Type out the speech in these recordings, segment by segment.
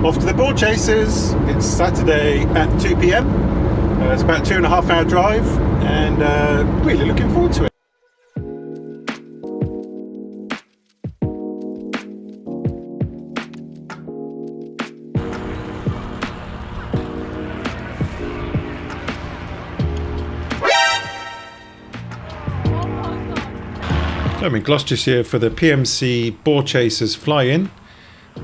Off to the ball chasers. It's Saturday at 2 p.m. It's about 2.5 hour drive, and really looking forward to it. I'm in Gloucestershire for the PMC Boar Chasers fly-in,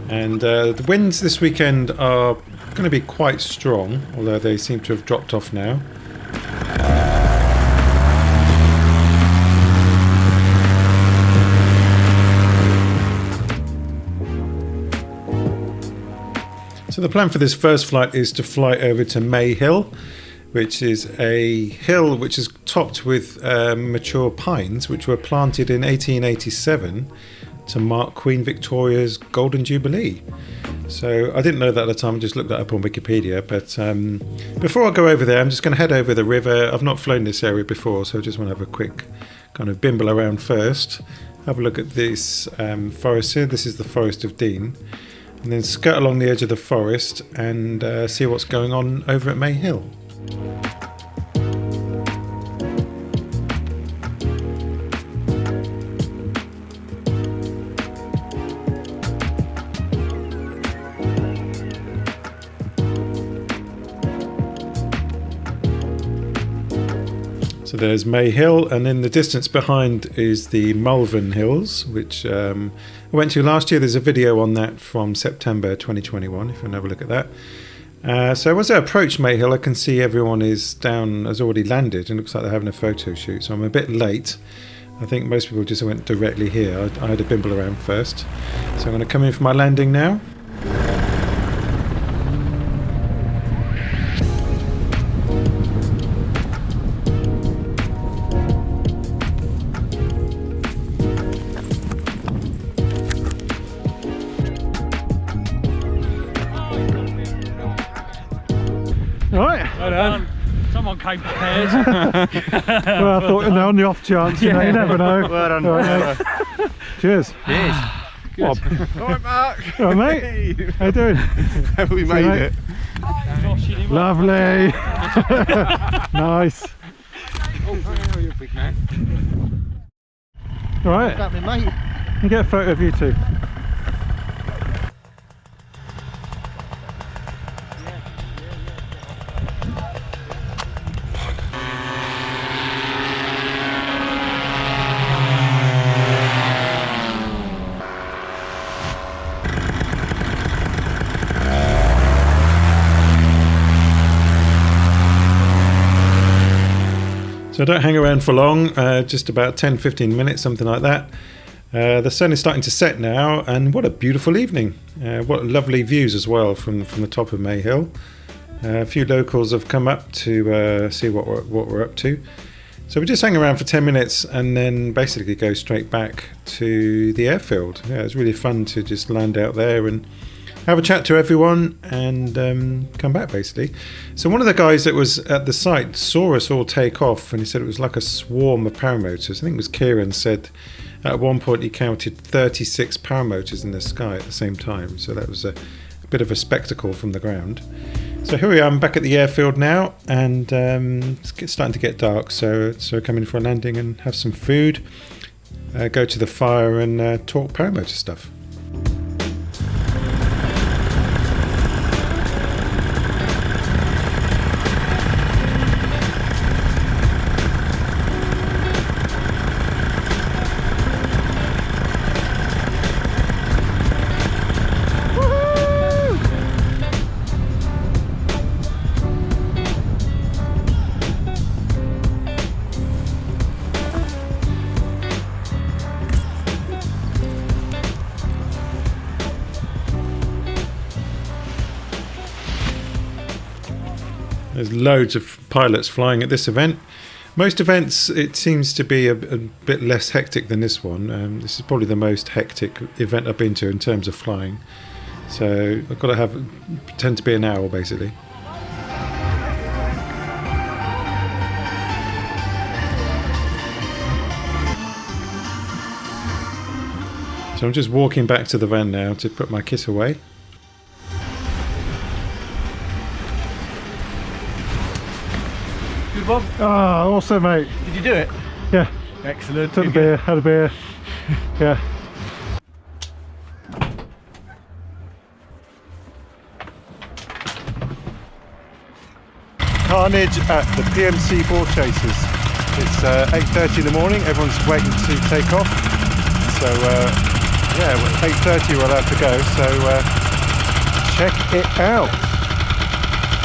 and the winds this weekend are going to be quite strong, although they seem to have dropped off now. So the plan for this first flight is to fly over to May Hill, which is a hill which is topped with mature pines which were planted in 1887 to mark Queen Victoria's Golden Jubilee. So I didn't know that at the time, I just looked that up on Wikipedia, but before I go over there I'm just going to head over the river. I've not flown this area before, so I just want to have a quick kind of bimble around first, have a look at this forest here. This is the Forest of Dean, and then skirt along the edge of the forest and see what's going on over at May Hill. So there's May Hill, and in the distance behind is the Malvern Hills, which I went to last year. There's a video on that from September 2021, if you want to have a look at that. So as I approach May Hill, I can see everyone has already landed, and looks like they're having a photo shoot. So I'm a bit late. I think most people just went directly here. I had a bimble around first. So I'm going to come in for my landing now. Right. Well done. Someone came prepared. Well, I thought on the off chance, you never know. Well done. Right, Cheers. Cheers. Good. Alright, Mark. All right, mate. How you doing? Have we made it? Josh, you Lovely. Nice. Oh, you're a big man. All right. What's happening, mate? You get a photo of you two. So I don't hang around for long, just about 10-15 minutes, something like that. The sun is starting to set now, and what a beautiful evening. What lovely views as well from the top of May Hill. A few locals have come up to see what we're up to. So we just hang around for 10 minutes and then basically go straight back to the airfield. Yeah, it's really fun to just land out there and have a chat to everyone and come back basically. So one of the guys that was at the site saw us all take off, and he said it was like a swarm of paramotors. I think it was Kieran said at one point he counted 36 paramotors in the sky at the same time. So that was a bit of a spectacle from the ground. So here we are, I'm back at the airfield now, and it's starting to get dark, so come in for a landing and have some food, go to the fire and talk paramotor stuff. There's loads of pilots flying at this event. Most events, it seems to be a bit less hectic than this one. This is probably the most hectic event I've been to in terms of flying. So I've got to pretend to be an owl basically. So I'm just walking back to the van now to put my kit away. you, Bob? Ah, awesome, mate. Did you do it? Yeah. Excellent. Took a beer, had a beer. Yeah. Carnage at the PMC Boar Chasers. It's 8:30 in the morning. Everyone's waiting to take off. So yeah, 8:30 we're allowed to go. So check it out.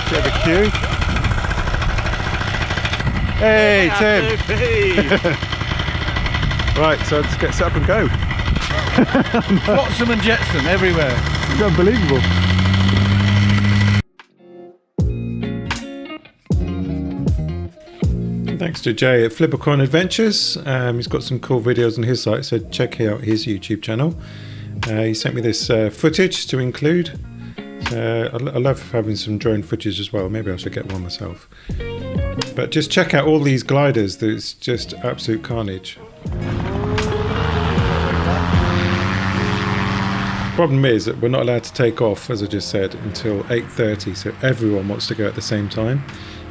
Bit of a queue. Hey Tim. Right, so let's get set up and go. Flotsam and jetsam everywhere. It's unbelievable. Thanks to Jay at Flippercoin Adventures. He's got some cool videos on his site, so check out his YouTube channel. He sent me this footage to include. I love having some drone footage as well. Maybe I should get one myself. But just check out all these gliders. There's just absolute carnage. Problem is that we're not allowed to take off, as I just said, until 8:30, so everyone wants to go at the same time.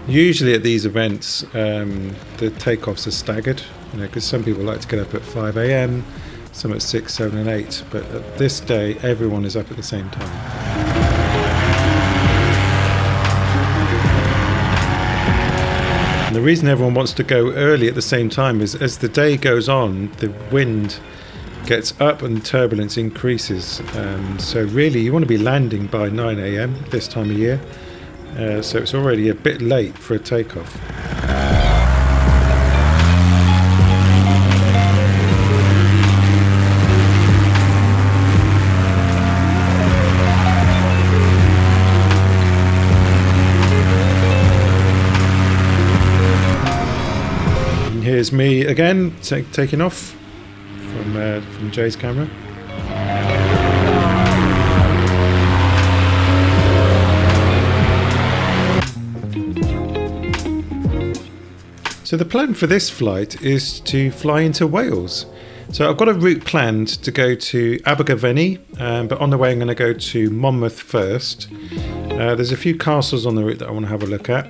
Usually at these events, the takeoffs are staggered, because some people like to get up at 5 a.m, some at 6, 7 and 8, but at this day everyone is up at the same time. And the reason everyone wants to go early at the same time is as the day goes on, the wind gets up and turbulence increases. So really you want to be landing by 9 a.m. this time of year. So it's already a bit late for a takeoff. And here's me again, taking off from Jay's camera. So the plan for this flight is to fly into Wales. So I've got a route planned to go to Abergavenny, but on the way I'm going to go to Monmouth first. There's a few castles on the route that I want to have a look at.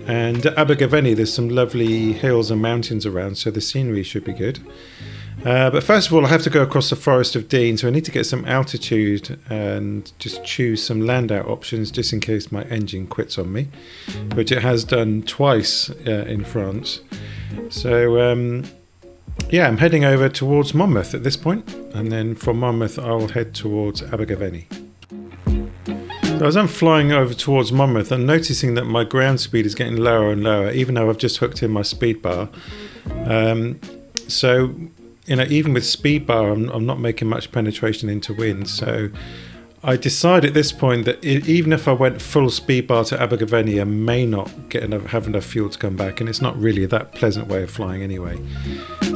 And at Abergavenny there's some lovely hills and mountains around, so the scenery should be good. But first of all I have to go across the Forest of Dean, so I need to get some altitude and just choose some land out options just in case my engine quits on me, which it has done twice in France. So yeah, I'm heading over towards Monmouth at this point, and then from Monmouth I'll head towards Abergavenny. So as I'm flying over towards Monmouth, I'm noticing that my ground speed is getting lower and lower, even though I've just hooked in my speed bar. So even with speed bar, I'm not making much penetration into wind. So I decide at this point that even if I went full speed bar to Abergavenny, I may not have enough fuel to come back, and it's not really that pleasant way of flying anyway.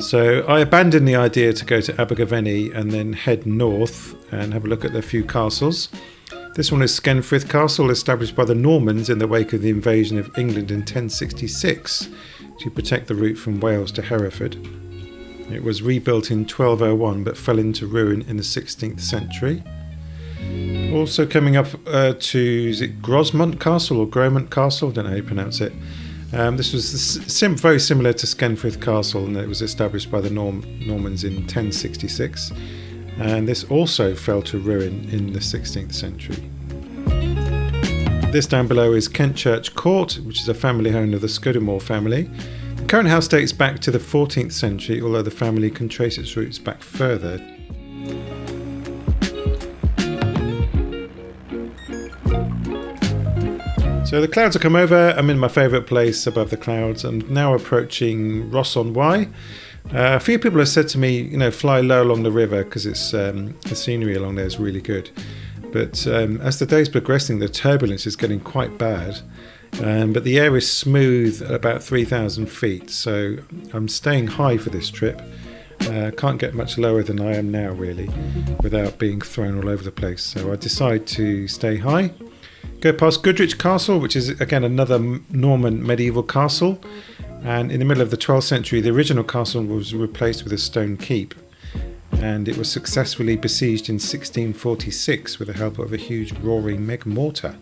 So I abandoned the idea to go to Abergavenny and then head north and have a look at the few castles. This one is Skenfrith Castle, established by the Normans in the wake of the invasion of England in 1066 to protect the route from Wales to Hereford. It was rebuilt in 1201 but fell into ruin in the 16th century. Also coming up to, is it Grosmont Castle or Gromont Castle? I don't know how you pronounce it. This was very similar to Skenfrith Castle, and it was established by the Normans in 1066. And this also fell to ruin in the 16th century. This down below is Kentchurch Court, which is a family home of the Scudamore family. The current house dates back to the 14th century, although the family can trace its roots back further. So the clouds have come over. I'm in my favourite place above the clouds. I'm now approaching Ross-on-Wye. A few people have said to me, fly low along the river because it's the scenery along there is really good. But as the day's progressing, the turbulence is getting quite bad. But the air is smooth at about 3,000 feet, so I'm staying high for this trip. Can't get much lower than I am now, really, without being thrown all over the place. So I decide to stay high. Go past Goodrich Castle, which is again another Norman medieval castle. And in the middle of the 12th century, the original castle was replaced with a stone keep. And it was successfully besieged in 1646 with the help of a huge roaring mortar,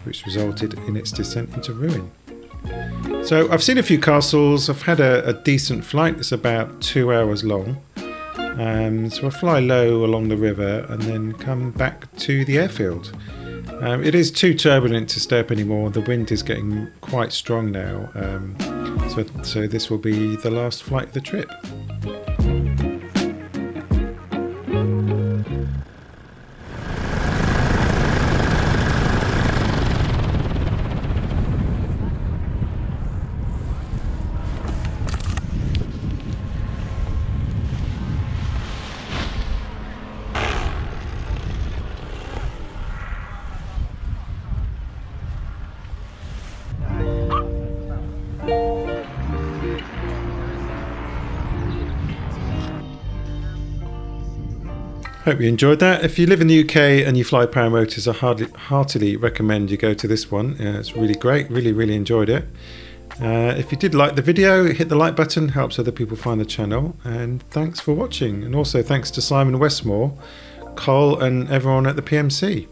which resulted in its descent into ruin. So I've seen a few castles. I've had a decent flight. It's about 2 hours long. So I fly low along the river and then come back to the airfield. It is too turbulent to stay up anymore. The wind is getting quite strong now. So this will be the last flight of the trip. Hope you enjoyed that. If you live in the UK and you fly Paramotors, I heartily recommend you go to this one. It's really great. Really enjoyed it. If you did like the video, hit the like button. Helps other people find the channel. And thanks for watching. And also thanks to Simon Westmore, Cole and everyone at the PMC.